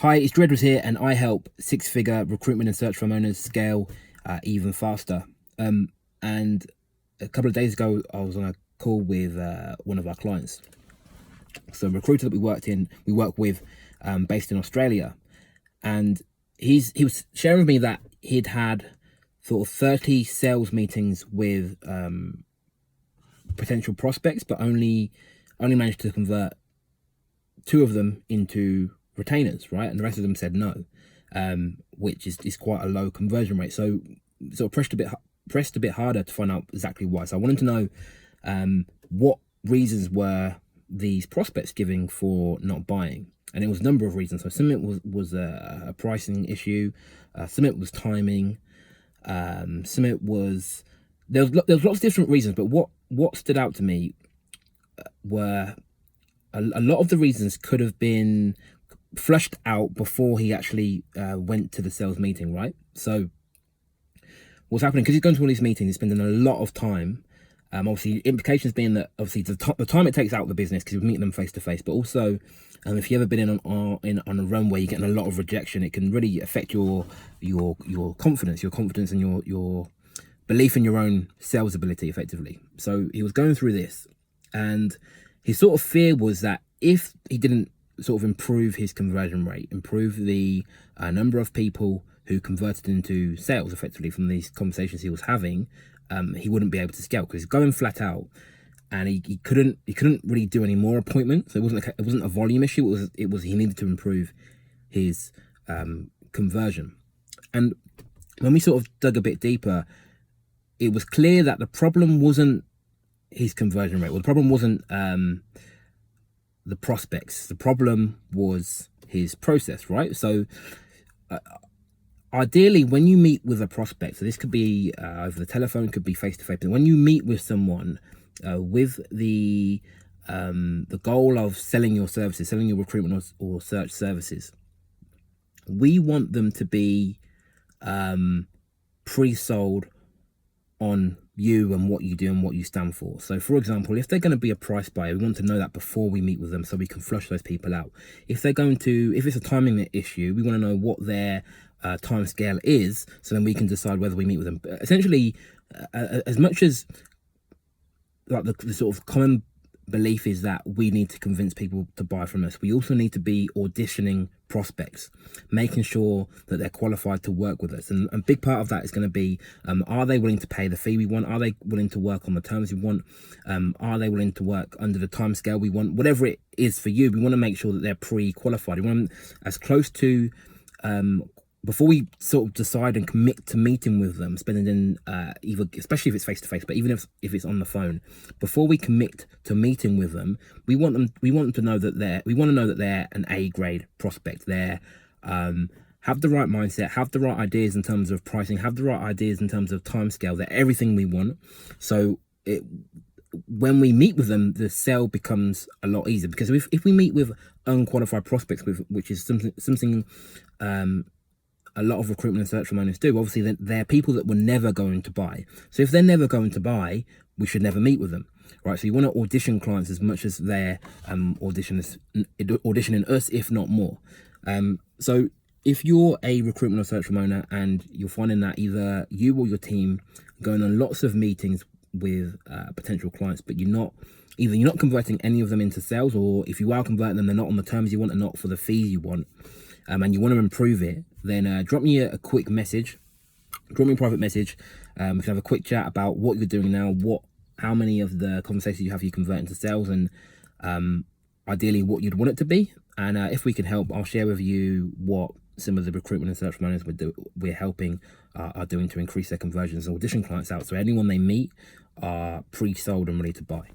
Hi, it's Dredras here, and I help six-figure recruitment and search firm owners scale even faster. And a couple of days ago, I was on a call with one of our clients. So a recruiter that we work with, based in Australia, and he was sharing with me that he'd had sort of 30 sales meetings with potential prospects, but only managed to convert 2 of them into retainers, right? And the rest of them said no, which is quite a low conversion rate. So sort of pressed a bit harder to find out exactly why. So I wanted to know what reasons were these prospects giving for not buying, and it was a number of reasons. So some of it was a pricing issue, some of it was timing, some of it was there was lots of different reasons. But what stood out to me were a lot of the reasons could have been flushed out before he actually went to the sales meeting, right? So what's happening, because he's going to all these meetings, he's spending a lot of time. Obviously, implications being that obviously the time it takes out of the business because you're meeting them face to face, but also if you've ever been on a run where you're getting a lot of rejection, it can really affect your confidence, and your belief in your own sales ability, effectively. So he was going through this, and his sort of fear was that if he didn't sort of improve his conversion rate, improve the number of people who converted into sales effectively from these conversations he was having, he wouldn't be able to scale because he's going flat out, and he couldn't really do any more appointments. So it wasn't a volume issue. It was he needed to improve his conversion. And when we sort of dug a bit deeper, it was clear that the problem wasn't his conversion rate. Well, the problem wasn't the prospects. The problem was his process, right? So ideally, when you meet with a prospect, so this could be over the telephone, could be face to face, but when you meet with someone with the goal of selling your services, selling your recruitment or search services, we want them to be pre-sold on you and what you do and what you stand for. So for example, if they're going to be a price buyer, we want to know that before we meet with them so we can flush those people out. If it's a timing issue, we want to know what their time scale is, so then we can decide whether we meet with them. Essentially, as much as like the sort of common belief is that we need to convince people to buy from us, we also need to be auditioning prospects, making sure that they're qualified to work with us. And a big part of that is going to be, are they willing to pay the fee we want? Are they willing to work on the terms we want? Are they willing to work under the time scale we want? Whatever it is for you, we want to make sure that they're pre-qualified. We want them as close to before we sort of decide and commit to meeting with them, spending in either, especially if it's face to face, but even if it's on the phone, before we commit to meeting with them, we want them to know that they're an A grade prospect. They're have the right mindset, have the right ideas in terms of pricing, have the right ideas in terms of timescale. They're everything we want. So when we meet with them, the sale becomes a lot easier, because if we meet with unqualified prospects, which is something a lot of recruitment and search firm owners do, obviously they're people that were never going to buy. So if they're never going to buy, we should never meet with them, right? So you want to audition clients as much as they're auditioning us, if not more. So if you're a recruitment or search firm owner and you're finding that either you or your team going on lots of meetings with potential clients, but you're not converting any of them into sales, or if you are converting them, they're not on the terms you want and not for the fees you want, and you want to improve it, then drop me a quick message, drop me a private message. We can have a quick chat about what you're doing now, how many of the conversations you have you convert into sales, and ideally what you'd want it to be. And if we can help, I'll share with you what some of the recruitment and search managers we're helping are doing to increase their conversions and audition clients out, so anyone they meet are pre-sold and ready to buy.